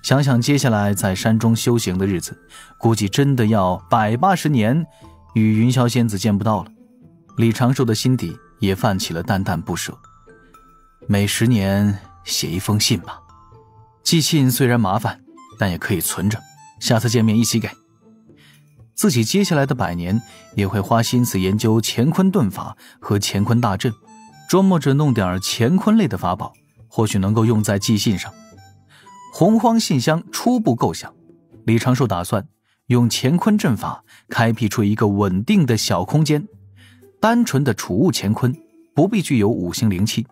想想接下来在山中修行的日子，估计真的要180年与云霄仙子见不到了。李长寿的心底也泛起了淡淡不舍。每10年写一封信吧，寄信虽然麻烦，但也可以存着，下次见面一起给。自己接下来的100年也会花心思研究乾坤遁法和乾坤大阵，琢磨着弄点乾坤类的法宝，或许能够用在寄信上。洪荒信箱初步构想，李长寿打算用乾坤阵法开辟出一个稳定的小空间，单纯的储物乾坤，不必具有5星灵气。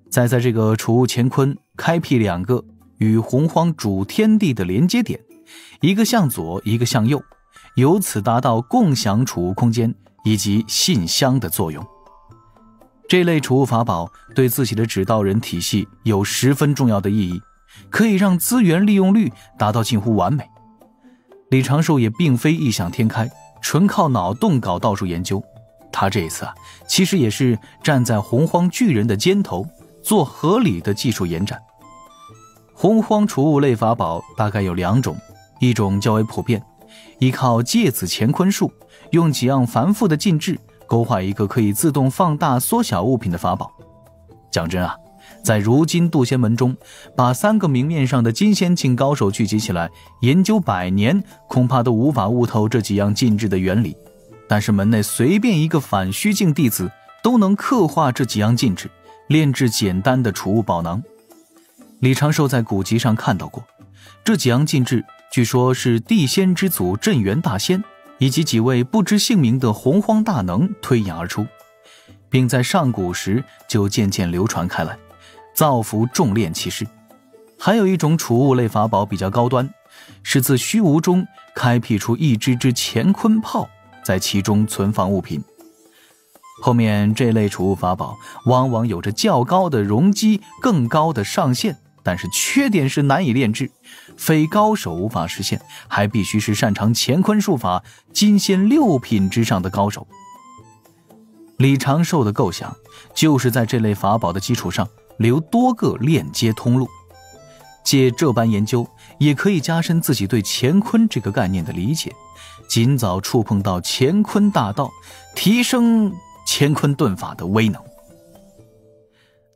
再在这个储物乾坤开辟2个与洪荒主天地的连接点，一个向左，一个向右，由此达到共享储物空间以及信箱的作用。这类储物法宝对自己的指导人体系有十分重要的意义，可以让资源利用率达到近乎完美。李长寿也并非异想天开，纯靠脑洞搞道术研究。他这一次其实也是站在洪荒巨人的肩头，做合理的技术延展。洪荒储物类法宝大概有2种，一种较为普遍，依靠芥子乾坤术，用几样繁复的禁制勾画一个可以自动放大缩小物品的法宝。讲真在如今渡仙门中，把3个明面上的金仙境高手聚集起来，研究100年，恐怕都无法悟透这几样禁制的原理。但是门内随便一个反虚境弟子都能刻画这几样禁制，炼制简单的储物宝囊。李长寿在古籍上看到过，这几样禁制据说是地仙之祖镇元大仙以及几位不知姓名的洪荒大能推演而出，并在上古时就渐渐流传开来，造福众炼其事。还有一种储物类法宝比较高端，是自虚无中开辟出一只只乾坤炮，在其中存放物品。后面这类储物法宝往往有着较高的容积，更高的上限，但是缺点是难以炼制，非高手无法实现，还必须是擅长乾坤术法金仙6品之上的高手。李长寿的构想就是在这类法宝的基础上留多个链接通路，借这般研究也可以加深自己对乾坤这个概念的理解，尽早触碰到乾坤大道，提升乾坤遁法的威能。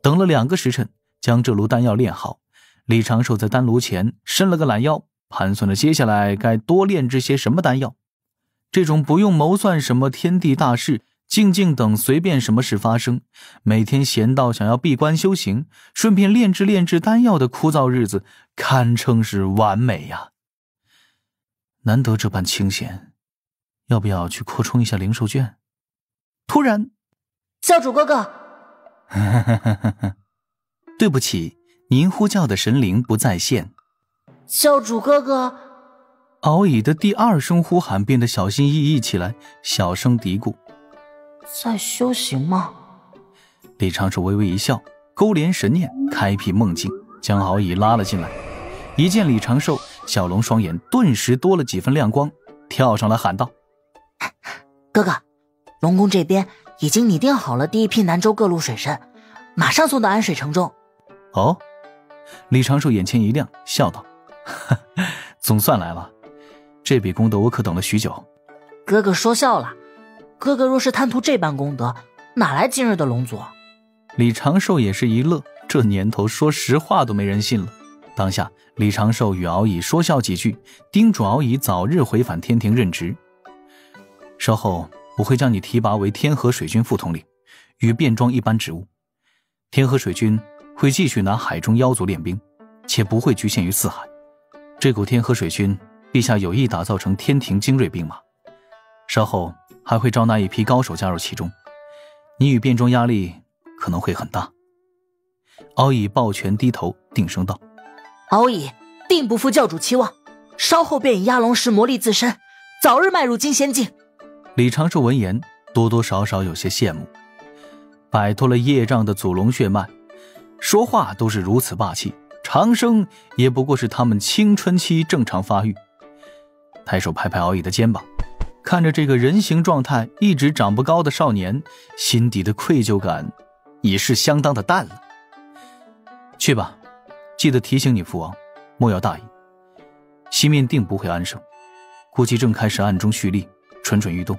等了2个时辰，将这炉丹药炼好，李长寿在丹炉前伸了个懒腰，盘算着接下来该多炼制些什么丹药。这种不用谋算什么天地大事，静静等随便什么事发生，每天闲到想要闭关修行，顺便炼制丹药的枯燥日子，堪称是完美呀。难得这般清闲，要不要去扩充一下灵兽卷？突然，教主哥哥，对不起，您呼叫的神灵不在线。教主哥哥，敖乙的第2声呼喊变得小心翼翼起来，小声嘀咕：在修行吗？李长寿微微一笑，勾连神念，开辟梦境，将敖乙拉了进来。一见李长寿，小龙双眼顿时多了几分亮光，跳上来喊道：哥哥，龙宫这边已经拟定好了第1批南州各路水神，马上送到安水城中。哦，李长寿眼前一亮，笑道：总算来了，这笔功德我可等了许久。哥哥说笑了，哥哥若是贪图这般功德，哪来今日的龙族？李长寿也是一乐，这年头说实话都没人信了。当下李长寿与敖乙说笑几句，叮嘱敖乙早日回返天庭任职。稍后我会将你提拔为天河水军副统领，与便装一般职务。天河水军会继续拿海中妖族练兵，且不会局限于四海。这股天河水军，陛下有意打造成天庭精锐兵马，稍后还会招纳一批高手加入其中，你与便装压力可能会很大。敖乙抱拳低头，定声道：敖乙定不负教主期望，稍后便以压龙石磨砺自身，早日迈入金仙境。李长寿闻言多多少少有些羡慕，摆脱了业障的祖龙血脉，说话都是如此霸气，长生也不过是他们青春期正常发育。抬手拍拍敖乙的肩膀，看着这个人形状态一直长不高的少年，心底的愧疚感已是相当的淡了。去吧，记得提醒你父王，莫要大意，西面定不会安生，估计正开始暗中蓄力，蠢蠢欲动，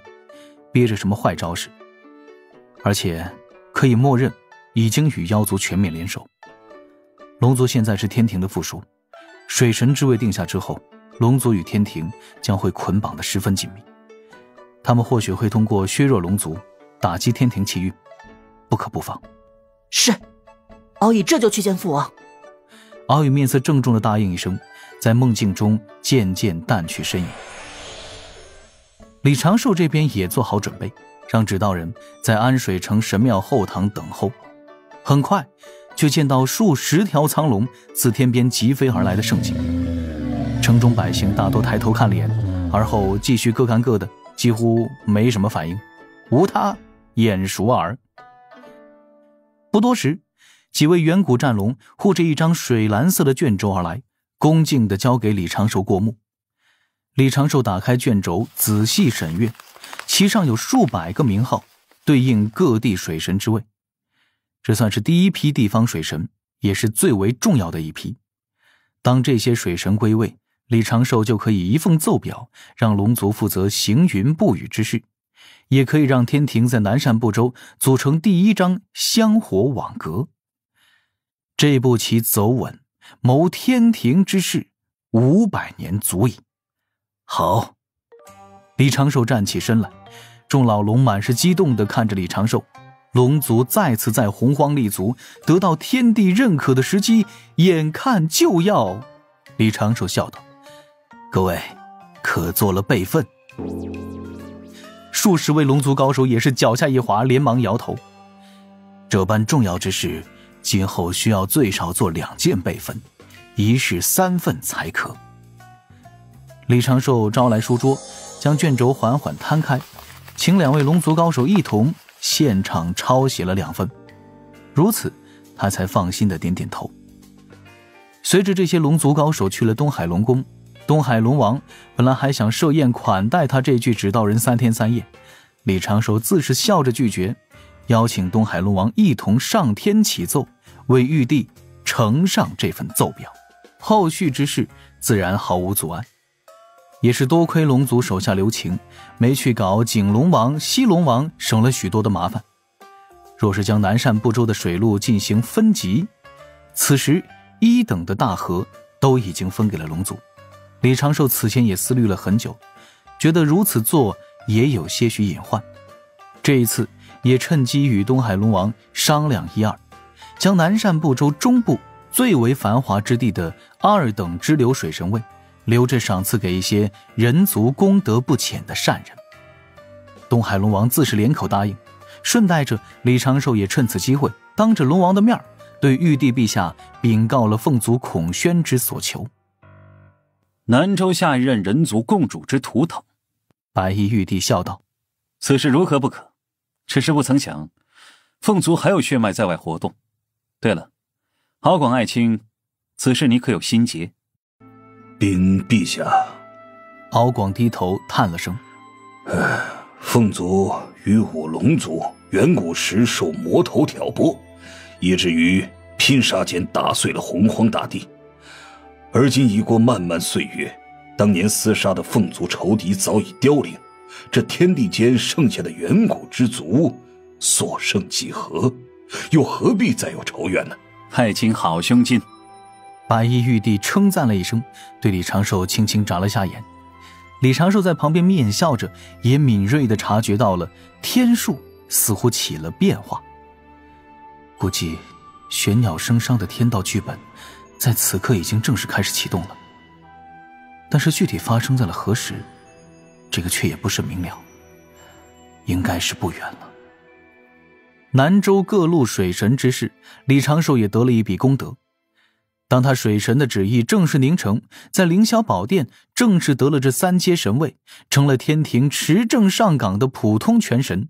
憋着什么坏招式，而且可以默认已经与妖族全面联手。龙族现在是天庭的附属，水神之位定下之后，龙族与天庭将会捆绑得十分紧密，他们或许会通过削弱龙族打击天庭气运，不可不防。是，敖乙这就去见父王。敖乙面色郑重地答应一声，在梦境中渐渐淡去身影。李长寿这边也做好准备，让指导人在安水城神庙后堂等候。很快就见到数十条苍龙自天边疾飞而来的盛景，城中百姓大多抬头看脸，而后继续各干各的，几乎没什么反应，无他，眼熟耳。不多时，几位远古战龙护着一张水蓝色的卷轴而来，恭敬地交给李长寿过目。李长寿打开卷轴仔细审阅，其上有数百个名号，对应各地水神之位。这算是第一批地方水神，也是最为重要的一批。当这些水神归位，李长寿就可以一奉奏表，让龙族负责行云布雨之事，也可以让天庭在南赡部洲组成第一张香火网格。这步棋走稳，谋天庭之事500年足矣。好，李长寿站起身来，众老龙满是激动地看着李长寿。龙族再次在洪荒立足，得到天地认可的时机眼看就要。李长寿笑道：各位可做了备份。数十位龙族高手也是脚下一滑，连忙摇头。这般重要之事，今后需要最少做2件备份，一式3份才可。李长寿招来书桌，将卷轴缓缓摊开，请2位龙族高手一同现场抄写了2份，如此他才放心地点点头。随着这些龙族高手去了东海龙宫，东海龙王本来还想设宴款待他这具指导人3天3夜，李长寿自是笑着拒绝，邀请东海龙王一同上天启奏，为玉帝呈上这份奏表，后续之事自然毫无阻碍。也是多亏龙族手下留情，没去搞景龙王、西龙王，省了许多的麻烦。若是将南赡部洲的水路进行分级，此时1等的大河都已经分给了龙族。李长寿此前也思虑了很久，觉得如此做也有些许隐患。这一次也趁机与东海龙王商量一二，将南赡部洲中部最为繁华之地的2等支流水神位留着赏赐给一些人族功德不浅的善人。东海龙王自是连口答应，顺带着李长寿也趁此机会当着龙王的面对玉帝陛下禀告了凤族孔宣之所求。南州下一任人族共主之图腾。白衣玉帝笑道：此事如何不可？只是不曾想凤族还有血脉在外活动。对了，敖广爱卿，此事你可有心结？禀陛下。敖广低头叹了声：凤族与我龙族远古时受魔头挑拨，以至于拼杀间打碎了洪荒大地。而今已过漫漫岁月，当年厮杀的凤族仇敌早已凋零，这天地间剩下的远古之族所剩几何？又何必再有仇怨呢？爱卿好胸襟。白衣玉帝称赞了一声，对李长寿轻轻眨了下眼。李长寿在旁边眯眼笑着，也敏锐地察觉到了天数似乎起了变化。估计玄鸟生商的天道剧本在此刻已经正式开始启动了，但是具体发生在了何时，这个却也不甚明了，应该是不远了。南州各路水神之事，李长寿也得了一笔功德。当他水神的旨意正式凝成，在凌霄宝殿正式得了这3阶神位，成了天庭持证上岗的普通全神。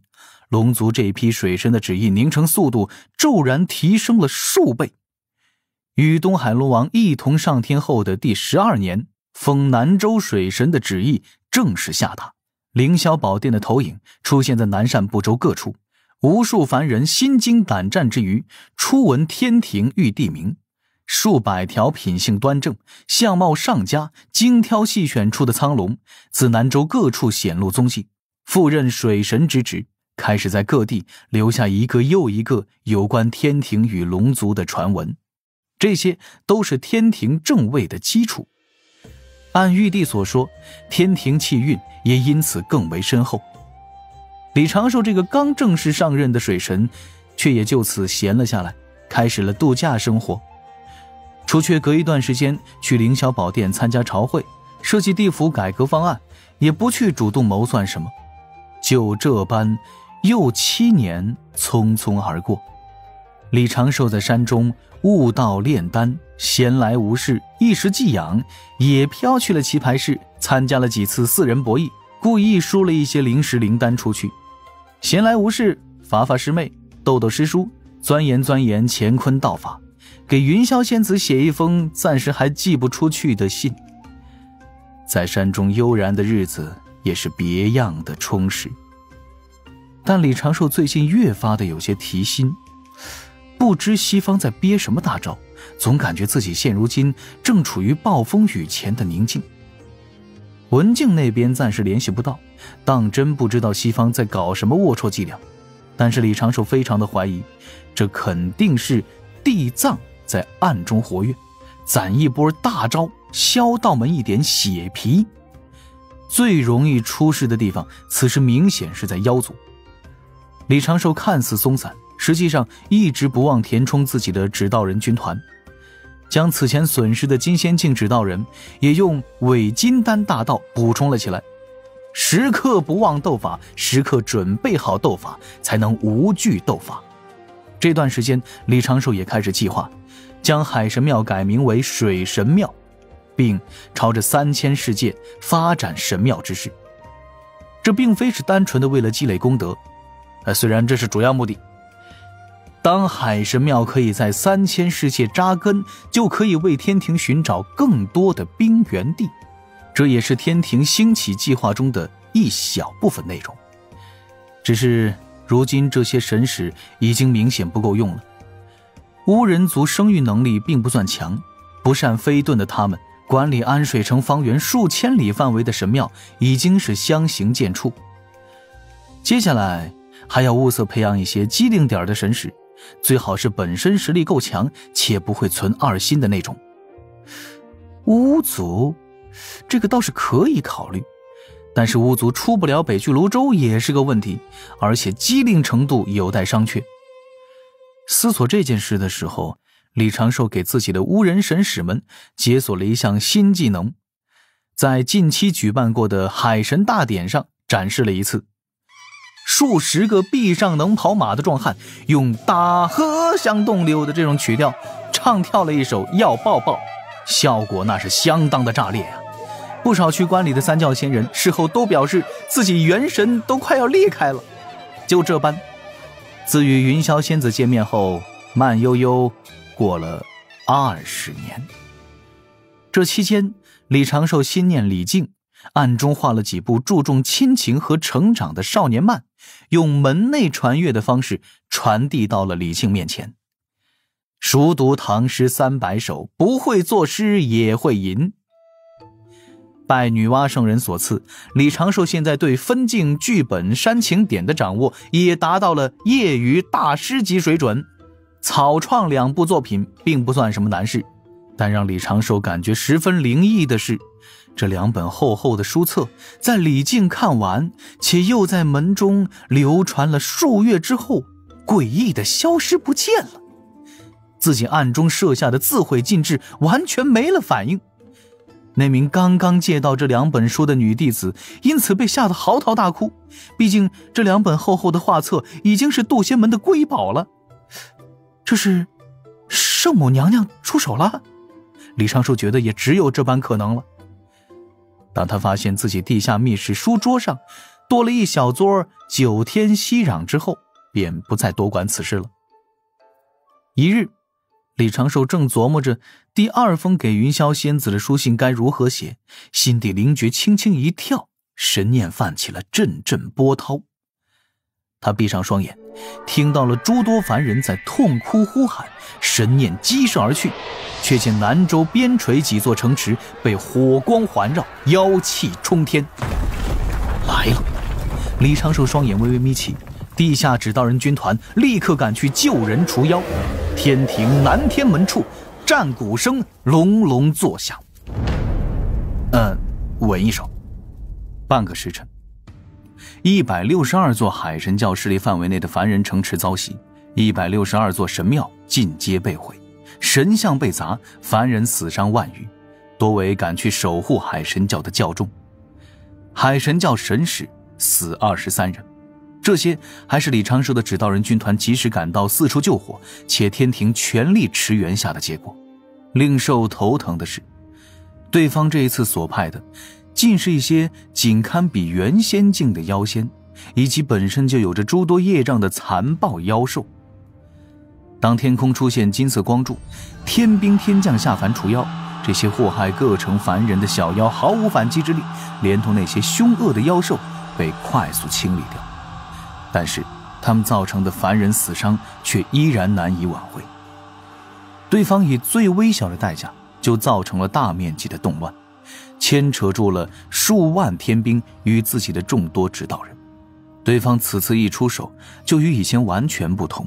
龙族这批水神的旨意凝成速度骤然提升了数倍。与东海龙王一同上天后的第12年，封南州水神的旨意正式下达，凌霄宝殿的投影出现在南赡部洲各处，无数凡人心惊胆战之余，初闻天庭玉帝名，数百条品性端正、相貌上佳、精挑细选出的苍龙，自南州各处显露踪迹，赴任水神之职，开始在各地留下一个又一个有关天庭与龙族的传闻。这些都是天庭正位的基础。按玉帝所说，天庭气运也因此更为深厚。李长寿这个刚正式上任的水神，却也就此闲了下来，开始了度假生活。除却隔一段时间去凌霄宝殿参加朝会，设计地府改革方案，也不去主动谋算什么。就这般，又7年匆匆而过。李长寿在山中悟道炼丹，闲来无事，一时寄养，也飘去了棋牌室，参加了几次4人博弈，故意输了一些灵石灵丹出去。闲来无事，伐伐师妹，斗斗师叔，钻研乾坤道法，给云霄仙子写一封暂时还寄不出去的信。在山中悠然的日子也是别样的充实。但李长寿最近越发的有些提心，不知西方在憋什么大招，总感觉自己现如今正处于暴风雨前的宁静。文静那边暂时联系不到，当真不知道西方在搞什么龌龊伎俩。但是李长寿非常的怀疑，这肯定是地藏在暗中活跃，攒一波大招，削道门一点血皮。最容易出事的地方，此时明显是在妖族。李长寿看似松散，实际上一直不忘填充自己的指导人军团，将此前损失的金仙境指导人也用伪金丹大道补充了起来。时刻不忘斗法，时刻准备好斗法，才能无惧斗法。这段时间，李长寿也开始计划将海神庙改名为水神庙，并朝着3000世界发展神庙之事。这并非是单纯的为了积累功德，虽然这是主要目的。当海神庙可以在3000世界扎根，就可以为天庭寻找更多的兵源地，这也是天庭兴起计划中的一小部分内容。只是如今这些神使已经明显不够用了。巫人族生育能力并不算强，不善飞遁的他们管理安水城方圆数千里范围的神庙已经是相形见绌。接下来还要物色培养一些机灵点的神使，最好是本身实力够强且不会存二心的那种。巫族这个倒是可以考虑，但是巫族出不了北去泸州也是个问题，而且机灵程度有待商榷。思索这件事的时候，李长寿给自己的巫人神使们解锁了一项新技能，在近期举办过的海神大典上展示了一次。数十个臂上能跑马的壮汉用大河向东流的这种曲调唱跳了一首要抱抱，效果那是相当的炸裂啊！不少去观礼的三教仙人事后都表示自己元神都快要裂开了。就这般，自与云霄仙子见面后，慢悠悠过了20年。这期间，李长寿心念礼敬，暗中画了几部注重亲情和成长的少年漫，用门内传阅的方式传递到了李靖面前。熟读唐诗300首，不会作诗也会吟。拜女娲圣人所赐，李长寿现在对分镜、剧本、煽情点的掌握也达到了业余大师级水准。草创2部作品并不算什么难事，但让李长寿感觉十分灵异的是，这2本厚厚的书册在李靖看完且又在门中流传了数月之后，诡异的消失不见了。自己暗中设下的自毁禁制完全没了反应。那名刚刚借到这2本书的女弟子因此被吓得嚎啕大哭，毕竟这2本厚厚的画册已经是渡仙门的瑰宝了。这是圣母娘娘出手了？李长寿觉得也只有这般可能了。当他发现自己地下密室书桌上多了一小撮9天息壤之后，便不再多管此事了。一日，李长寿正琢磨着第2封给云霄仙子的书信该如何写，心底灵觉轻轻一跳，神念泛起了阵阵波涛。他闭上双眼，听到了诸多凡人在痛哭呼喊，神念激射而去，却见南州边陲几座城池被火光环绕，妖气冲天。来了！李长寿双眼微微眯起，地下指导人军团立刻赶去救人除妖。天庭南天门处，战鼓声隆隆作响。稳一手。半个时辰，162座海神教势力范围内的凡人城池遭袭，162座神庙尽皆被毁，神像被砸，凡人死伤万余，多为赶去守护海神教的教众。海神教神使死23人，这些还是李长寿的指导人军团及时赶到四处救火，且天庭全力驰援下的结果。令寿头疼的是，对方这一次所派的尽是一些仅堪比原仙境的妖仙，以及本身就有着诸多业障的残暴妖兽。当天空出现金色光柱，天兵天将下凡除妖，这些祸害各城凡人的小妖毫无反击之力，连同那些凶恶的妖兽被快速清理掉，但是他们造成的凡人死伤却依然难以挽回。对方以最微小的代价就造成了大面积的动乱，牵扯住了数万天兵与自己的众多指导人。对方此次一出手就与以前完全不同，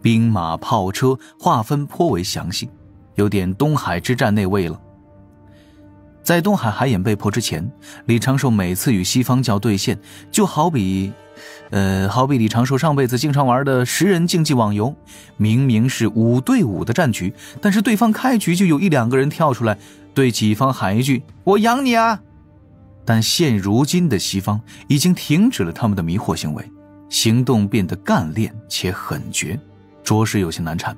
兵马炮车划分颇为详细，有点东海之战那味了。在东海海眼被破之前，李长寿每次与西方教对线，就好比李长寿上辈子经常玩的10人竞技网游，明明是5对5的战局，但是对方开局就有1-2个人跳出来对己方喊一句我养你啊。但现如今的西方已经停止了他们的迷惑行为，行动变得干练且狠绝，着实有些难缠。